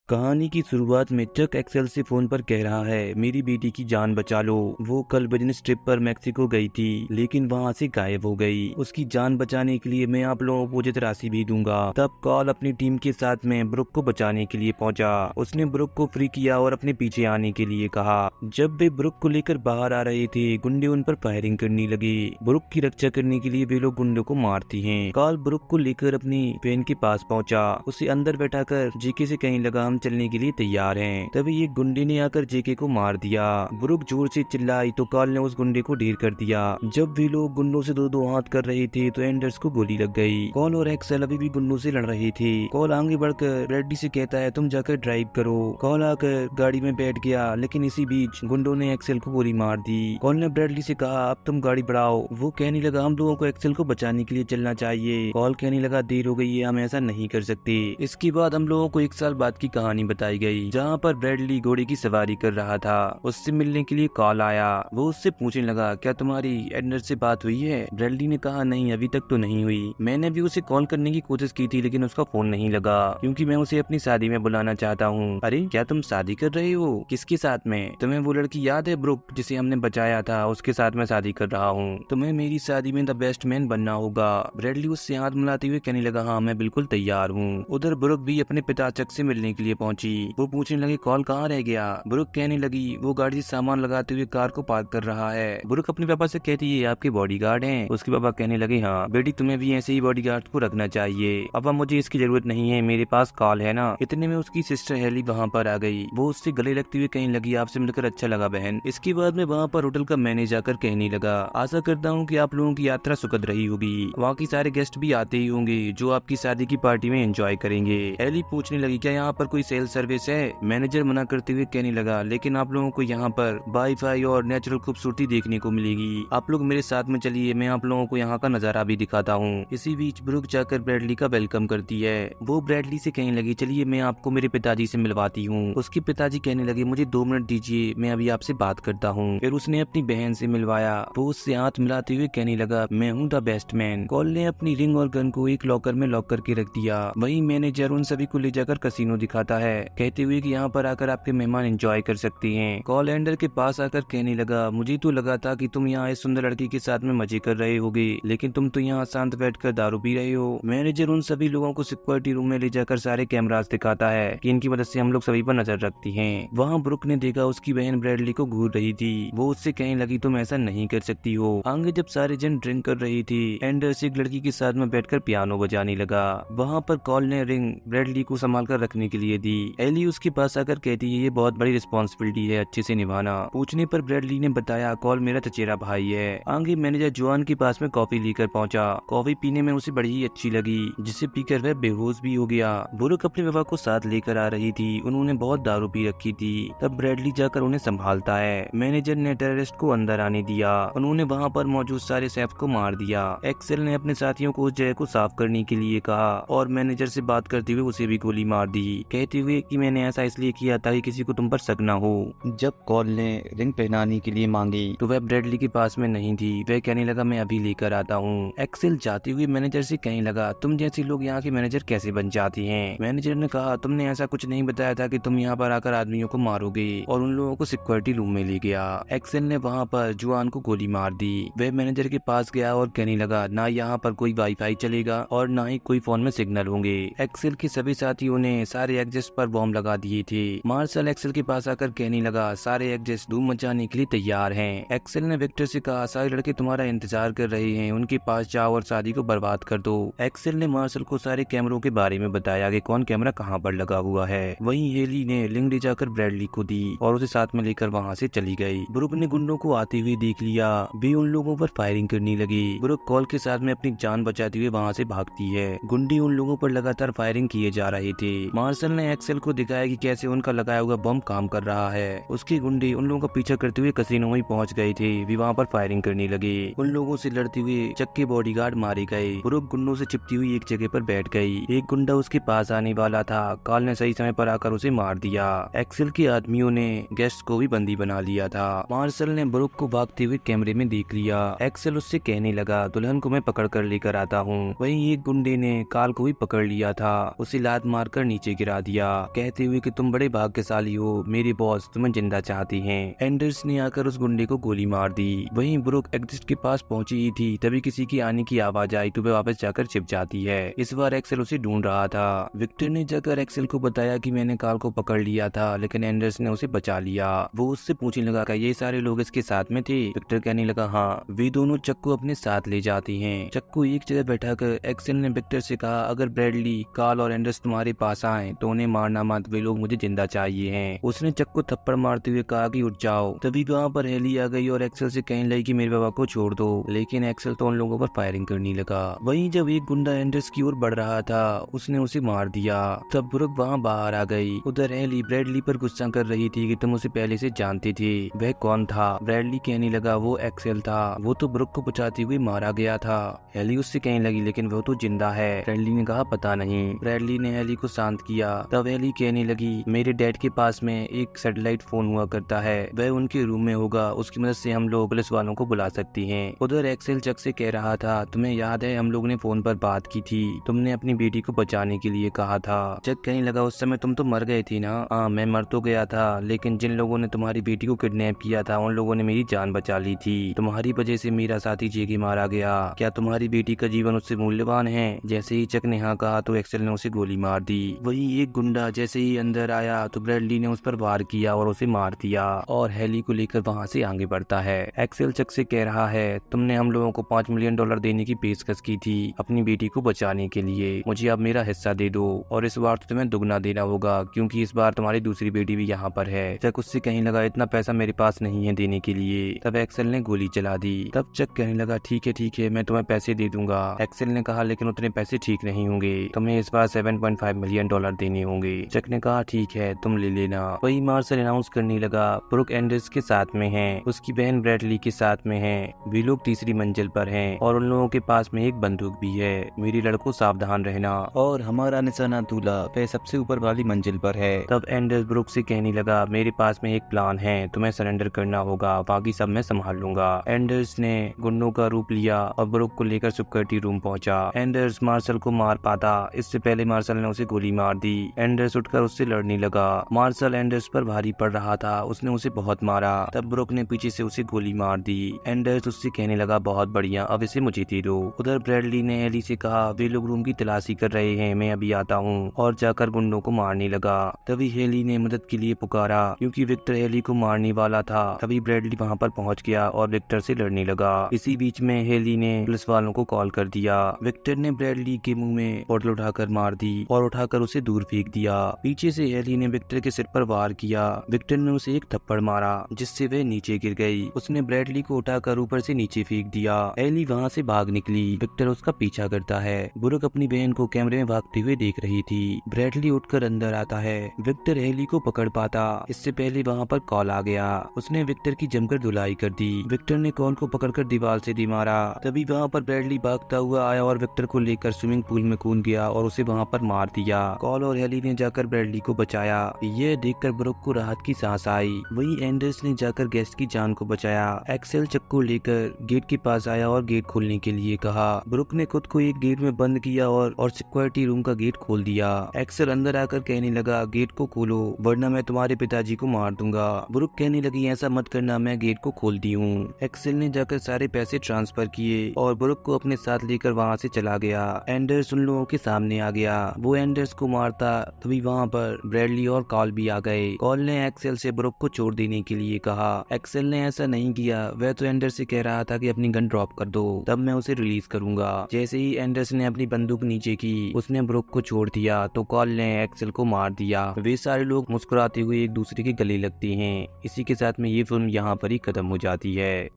कहानी की शुरुआत में चक एक्सेल से फोन पर कह रहा है, मेरी बेटी की जान बचा लो। वो कल बिजनेस ट्रिप पर मैक्सिको गई थी, लेकिन वहाँ से गायब हो गई। उसकी जान बचाने के लिए मैं आप लोगों को उचित राशि भी दूंगा। तब कॉल अपनी टीम के साथ में ब्रुक को बचाने के लिए पहुंचा। उसने ब्रुक को फ्री किया और अपने पीछे आने के लिए कहा। जब वे ब्रुक को लेकर बाहर आ रहे थे, गुंडे उन पर फायरिंग करने लगे। ब्रुक की रक्षा करने के लिए वे लोग गुंडों को मारती हैं। कॉल ब्रुक को लेकर अपनी वैन के पास पहुंचा। उसे अंदर बैठाकर जेके से कहने लगा, हम चलने के लिए तैयार हैं। तभी एक गुंडे ने आकर जेके को मार दिया। ब्रुक जोर से चिल्लाई तो कॉल ने उस गुंडे को ढेर कर दिया। जब वे लोग गुंडों से दो हाथ कर रहे थे तो एंडर्स को गोली लग गई। कॉल और एक्सेल अभी भी गुंडों से लड़ रहे थे। कॉल आगे बढ़कर ब्रैडली से कहता है, तुम जाकर ड्राइव करो। कॉल आकर गाड़ी में बैठ गया, लेकिन इसी बीच गुंडों ने एक्सेल को गोली मार दी। कॉल ने ब्रैडली से कहा, अब तुम गाड़ी बढ़ाओ। वो कहने लगा, हम लोगों को एक्सेल को बचाने के लिए चलना चाहिए। कॉल कहने लगा, देर हो गई है, हम ऐसा नहीं कर सकते। इसके बाद हम लोगों को 1 साल बाद की कहानी बताई गई, जहाँ पर ब्रैडली घोड़े की सवारी कर रहा था। उससे मिलने के लिए कॉल आया। वो उससे पूछने लगा, क्या तुम्हारी एडनर से बात हुई है? ब्रैडली ने कहा, नहीं, अभी तक तो नहीं हुई। मैंने भी उसे कॉल करने की कोशिश की थी, लेकिन उसका फोन नहीं लगा, क्योंकि मैं उसे अपनी शादी में बुलाना चाहता हूँ। अरे, क्या तुम शादी कर रहे हो? किसके साथ में? तुम्हें वो लड़की याद है ब्रुक, जिसे हमने बचाया था? उसके साथ मैं शादी कर रहा हूँ। तुम्हें मेरी शादी में द बेस्ट मैन बनना होगा। ब्रैडली उससे हाथ मिलाते हुए कहने लगा, हाँ, मैं बिल्कुल तैयार हूँ। उधर ब्रुक भी अपने पिता चक से मिलने के लिए पहुंची। वो पूछने लगे, कॉल कहाँ रह गया? ब्रुक कहने लगी, वो गाड़ी से सामान लगाते हुए कार को पार्क कर रहा है। ब्रुक अपने पापा से कहती है, आपके बॉडीगार्ड हैं? उसके पापा कहने लगे, हाँ बेटी, तुम्हें भी ऐसे ही बॉडीगार्ड को रखना चाहिए। पापा, मुझे इसकी जरूरत नहीं है, मेरे पास कॉल है ना। इतने में उसकी सिस्टर हेली वहाँ पर आ गई। वो उससे गले लगते हुए कहने लगी, आपसे मिलकर अच्छा लगा बहन। इसके बाद में वहाँ पर होटल का मैनेजर आकर कहने लगा, आशा करता हूँ कि आप लोगों की यात्रा सुखद रही होगी। वहाँ की सारे गेस्ट भी आते ही होंगे, जो आपकी शादी की पार्टी में एंजॉय करेंगे। हेली पूछने लगी, क्या यहाँ पर कोई सेल सर्विस है? मैनेजर मना करते हुए कहने लगा, लेकिन आप लोगों को यहाँ पर वाईफाई और नेचुरल खूबसूरती देखने को मिलेगी। आप लोग मेरे साथ में चलिए, मैं आप लोगों को यहाँ का नजारा भी दिखाता हूँ। इसी बीच ब्रुक जाकर ब्रैडली का वेलकम करती है। वो ब्रैडली से कहने लगी, चलिए मैं आपको मेरे पिताजी से मिलवाती हूँ। उसके पिताजी कहने लगे, मुझे 2 मिनट दीजिए, मैं अभी आपसे बात करता हूँ। फिर उसने अपनी बहन से मिलवाया। वो उससे हाथ मिलाते हुए कहने लगा, मैं हूँ द बेस्ट मैन। कॉल ने अपनी रिंग और गन को एक लॉकर में लॉक करके रख दिया। वही मैनेजर उन सभी को ले जाकर कसिनो दिखाता है, कहते हुए कि यहाँ पर आकर आपके मेहमान एंजॉय कर सकते हैं। कॉल एंडर के पास आकर कहने लगा, मुझे तो लगा था कि तुम यहाँ इस सुंदर लड़की के साथ में मजे कर रहे होगे, लेकिन तुम तो यहाँ शांत बैठकर दारू पी रहे हो। मैनेजर उन सभी लोगों को सिक्योरिटी रूम में ले जाकर सारे कैमरास दिखाता है कि इनकी मदद से हम लोग सभी पर नजर रखती हैं। वहाँ ब्रुक ने देखा उसकी बहन ब्रैडली को घूर रही थी। वो उससे कहने लगी, तुम ऐसा नहीं कर सकती हो। आगे जब सारे जन ड्रिंक कर रही थी, एंडर्स एक लड़की के साथ में बैठकर पियानो बजाने लगा। वहाँ पर कॉल ने रिंग ब्रैडली को संभाल कर रखने के लिए दी। एली उसके पास आकर कहती है, ये बहुत बड़ी रिस्पॉन्सिबिलिटी है, अच्छे से निभाना। पूछने पर ब्रैडली ने बताया, कॉल मेरा चचेरा भाई है। आगे मैनेजर जोआन के पास में कॉफी लेकर पहुंचा। कॉफी पीने में उसे बड़ी ही अच्छी लगी, जिसे पीकर वह बेहोश भी हो गया। ब्रुक अपने बाबा को साथ लेकर आ रही थी, उन्होंने बहुत दारू पी रखी थी। तब ब्रैडली जाकर उन्हें संभालता है। मैनेजर ने टेररिस्ट को अंदर आने दिया। उन्होंने वहाँ पर मौजूद सारे शेफ को मार दिया। एक्सेल ने अपने साथियों को उस जगह को साफ करने के लिए कहा और मैनेजर से बात करते हुए उसे भी गोली मार दी, कहते हुए कि मैंने ऐसा इसलिए किया ताकि किसी को तुम पर शक न हो। जब कॉल ने रिंग पहनाने के लिए मांगी तो वह ब्रैडली के पास में नहीं थी। वह कहने लगा, मैं अभी लेकर आता हूँ। एक्सेल जाते हुए मैनेजर से कहने लगा, तुम जैसे लोग यहाँ के मैनेजर कैसे बन जाती हैं? मैनेजर ने कहा, तुमने ऐसा कुछ नहीं बताया था कि तुम यहाँ पर आकर आदमियों को मारोगे, और उन लोगों को सिक्योरिटी रूम में ले गया। एक्सेल ने वहाँ पर जुआन को गोली मार दी। वह मैनेजर के पास गया और कहने लगा, ना यहाँ पर कोई वाईफाई चलेगा और ना ही कोई फोन में सिग्नल होंगे। एक्सेल के सभी साथियों ने सारे एग्जिस्ट पर बॉम्ब लगा दिए थे। मार्शल एक्सेल के पास आकर कहने लगा, सारे एग्जिस्ट धूम मचाने के लिए तैयार हैं। एक्सेल ने विक्टर से कहा, सारे लड़के तुम्हारा इंतजार कर रहे हैं, उनके पास जाओ और शादी को बर्बाद कर दो। एक्सेल ने मार्शल को सारे कैमरों के बारे में बताया कि कौन कैमरा कहाँ पर लगा हुआ है। वहीं हेली ने लिंक ले जाकर ब्रैडली को दी और उसे साथ में लेकर वहाँ से चली गई। ब्रुक ने गुंडों को आते हुए देख लिया। वे उन लोगों पर फायरिंग करने लगी। ब्रुक कॉल के साथ में अपनी जान बचाते हुए वहाँ से भागती है। गुंडे उन लोगों पर लगातार फायरिंग किए जा रहे थे। मार्शल ने एक्सेल को दिखाया कि कैसे उनका लगाया हुआ बम काम कर रहा है। उसके गुंडे उन लोगों का पीछा करते हुए कसिनो में पहुंच गए थे। वे वहाँ पर फायरिंग करने लगे। उन लोगों से लड़ते हुए चक के बॉडीगार्ड मारे गए। ब्रुक गुंडों से चिपटी हुई एक जगह पर बैठ गई। एक गुंडा उसके पास आने वाला था। कॉल ने सही समय पर आकर उसे मार दिया। एक्सेल के आदमियों ने गेस्ट को भी बंदी बना लिया था। मार्शल ने ब्रुक को भागते हुए कैमरे में देख लिया। एक्सेल उससे कहने लगा, दुल्हन को मैं पकड़ कर लेकर आता हूँ। वहीं एक गुंडे ने कॉल को भी पकड़ लिया था। उसे लात मारकर नीचे गिरा दिया। दिया, कहते हुए कि तुम बड़े भाग्यशाली हो, मेरे बॉस तुम्हें जिंदा चाहती हैं। एंडर्स ने आकर उस गुंडे को गोली मार दी। वहीं ब्रुक एग्जिट के पास पहुंची ही थी, तभी किसी की आने की आवाज आई तो वह वापस जाकर छिप जाती है। इस बार एक्सेल उसे ढूंढ रहा था। विक्टर ने जाकर एक्सेल को बताया कि मैंने कार्ल को पकड़ लिया था, लेकिन एंडर्स ने उसे बचा लिया। वो उससे पूछने लगा कि ये सारे लोग इसके साथ में थे। विक्टर कहने लगा हाँ। वे दोनों चक को अपने साथ ले जाती हैं। चक को एक जगह बैठाकर एक्सेल ने विक्टर से कहा, अगर ब्रैडली, कार्ल और एंडर्स तुम्हारे पास आए तो उन्हें मारना मत, वे लोग मुझे जिंदा चाहिए हैं। उसने चक को थप्पड़ मारते हुए कहा कि उठ जाओ। तभी वहाँ पर हेली आ गई और एक्सेल से कहने लगी कि मेरे बाबा को छोड़ दो, लेकिन एक्सेल तो उन लोगों पर फायरिंग करने लगा। वहीं जब एक गुंडा एंडर्स की ओर बढ़ रहा था, उसने उसे मार दिया। तब ब्रुक वहाँ बाहर आ गई। उधर हेली ब्रैडली पर गुस्सा कर रही थी कि तुम उसे पहले से जानती थी। वह कौन था? ब्रैडली कहने लगा वो एक्सेल था, वो तो ब्रुक को बचाते हुए मारा गया था। हेली उससे कहने लगी लेकिन वो तो जिंदा है। ब्रैडली ने कहा पता नहीं। ब्रैडली ने हेली को शांत किया। तब हेली कहने लगी मेरे डैड के पास में एक सैटेलाइट फोन हुआ करता है, वह उनके रूम में होगा, उसकी मदद से हम लोग पुलिस वालों को बुला सकती हैं। उधर एक्सेल चक से कह रहा था तुम्हें याद है हम लोग ने फोन पर बात की थी, तुमने अपनी बेटी को बचाने के लिए कहा था। चक कहने लगा उस समय तुम तो मर गए थी ना। हाँ मैं मर तो गया था, लेकिन जिन लोगों ने तुम्हारी बेटी को किडनैप किया था उन लोगों ने मेरी जान बचा ली थी। तुम्हारी वजह से मेरा साथी जेगी मारा गया। क्या तुम्हारी बेटी का जीवन उससे मूल्यवान है? जैसे ही चक ने हाँ कहा तो एक्सेल ने उसे गोली मार दी। वही एक गुंडा जैसे ही अंदर आया तो ब्रैडली ने उस पर वार किया और उसे मार दिया और हेली को लेकर वहाँ से आगे बढ़ता है। एक्सेल चक से कह रहा है तुमने हम लोगों को $5 मिलियन देने की पेशकश की थी अपनी बेटी को बचाने के लिए, मुझे अब मेरा हिस्सा दे दो और इस बार तो तुम्हें दुगना देना होगा क्योंकि इस बार तुम्हारी दूसरी बेटी भी यहाँ पर है। चक उससे कहने लगा इतना पैसा मेरे पास नहीं है देने के लिए। तब एक्सेल ने गोली चला दी। तब चक कहने लगा ठीक है मैं तुम्हें पैसे दे दूंगा। एक्सेल ने कहा लेकिन उतने पैसे ठीक नहीं होंगे, तुम्हें इस बार $7.5 मिलियन देने होंगे। चक ने कहा ठीक है तुम ले लेना। वही मार्शल अनाउंस करने लगा ब्रुक एंडर्स के साथ में है, उसकी बहन ब्रैडली के साथ में है, वे लोग तीसरी मंजिल पर हैं और उन लोगों के पास में एक बंदूक भी है। मेरी लड़कों सावधान रहना और हमारा निशाना दूल्हा वह सबसे ऊपर वाली मंजिल पर है। तब एंडर्स ब्रुक से कहने लगा मेरे पास में एक प्लान है, तुम्हें सरेंडर करना होगा, बाकी सब मैं संभाल लूंगा। एंडर्स ने गुंडों का रूप लिया और ब्रुक को लेकर सिक्योरिटी रूम पहुंचा। एंडर्स मार्शल को मार पाता इससे पहले मार्शल ने उसे गोली मार दी। एंडर्स उठकर उससे लड़ने लगा। मार्शल एंडर्स पर भारी पड़ रहा था, उसने उसे बहुत मारा। तब ब्रुक ने पीछे से उसे गोली मार दी। एंडर्स उससे कहने लगा बहुत बढ़िया, अब इसे मुझे दे दो। उधर ब्रैडली ने हेली से कहा वे लोग रूम की तलाशी कर रहे हैं, मैं अभी आता हूँ, और जाकर गुंडों को मारने लगा। तभी हेली ने मदद के लिए पुकारा क्योंकि विक्टर हेली को मारने वाला था। तभी ब्रैडली वहाँ पर पहुँच गया और विक्टर से लड़ने लगा। इसी बीच में हेली ने पुलिस वालों को कॉल कर दिया। विक्टर ने ब्रैडली के मुंह में बोतल उठाकर मार दी और उठाकर उसे दूर फेंक दिया। पीछे से हेली ने विक्टर के सिर पर वार किया। विक्टर ने उसे एक थप्पड़ मारा जिससे वह नीचे गिर गई। उसने ब्रैडली को उठाकर ऊपर से नीचे फेंक दिया। हेली वहाँ से भाग निकली। विक्टर उसका पीछा करता है। ब्रुक अपनी बहन को कैमरे में भागते हुए देख रही थी। ब्रैडली उठकर अंदर आता है। विक्टर हेली को पकड़ पाता इससे पहले वहाँ पर कॉल आ गया। उसने विक्टर की जमकर धुलाई कर दी। विक्टर ने कॉल को पकड़कर दीवार से दे मारा। तभी वहाँ पर ब्रैडली भागता हुआ आया और विक्टर को लेकर स्विमिंग पूल में कूद गया और उसे वहाँ पर मार दिया। कॉल और हेली ने जाकर ब्रैडली को बचाया। यह देखकर ब्रुक को राहत की सांस आई। वही एंडर्स ने जाकर गेस्ट की जान को बचाया। एक्सेल चक को लेकर गेट के पास आया और गेट खोलने के लिए कहा। ब्रुक ने खुद को एक गेट में बंद किया और सिक्योरिटी रूम का गेट खोल दिया। एक्सेल अंदर आकर कहने लगा गेट को खोलो वरना मैं तुम्हारे पिताजी को मार दूंगा। ब्रुक कहने लगी ऐसा मत करना, मैं गेट को खोलती हूँ। एक्सेल ने जाकर सारे पैसे ट्रांसफर किए और ब्रुक को अपने साथ लेकर वहाँ से चला गया। एंडर्स उन लोगों के सामने आ गया। वो एंडर्स को मारता तभी वहाँ पर ब्रैडली और कॉल भी आ गए। कॉल ने एक्सेल से ब्रुक को छोड़ देने के लिए कहा। एक्सेल ने ऐसा नहीं किया, वह तो एंडर्स से कह रहा था कि अपनी गन ड्रॉप कर दो तब मैं उसे रिलीज करूंगा। जैसे ही एंडर्स ने अपनी बंदूक नीचे की उसने ब्रुक को छोड़ दिया तो कॉल ने एक्सेल को मार दिया। वे सारे लोग मुस्कुराते हुए एक दूसरे के गले लगते हैं। इसी के साथ में ये फिल्म यहाँ पर ही खत्म हो जाती है।